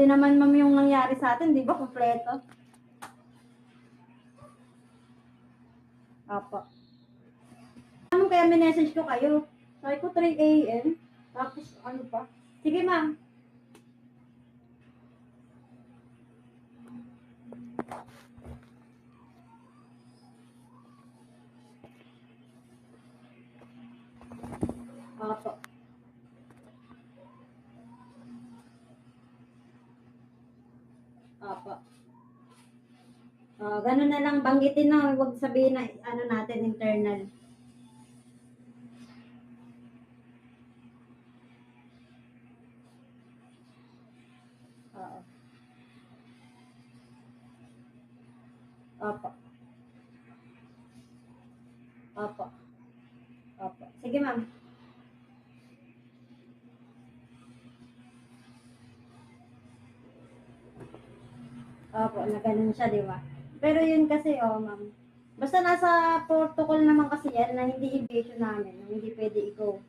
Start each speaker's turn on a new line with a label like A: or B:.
A: din naman ma'am yung nangyari sa atin, di ba? Kompleto. Apo. Ano kaya minessage ko kayo? Sabi ko 3 a.m. Tapos ano pa? Sige ma'am. Apo. Apo. Ganun na lang, banggitin na, huwag sabihin na ano natin, internal. Oo. Opo. Opo. Opo. Sige ma'am. Opo, na ganun siya, di ba? Pero yun kasi, ma'am. Basta nasa protocol naman kasi yan na hindi i-issue namin, na hindi pwede i-go.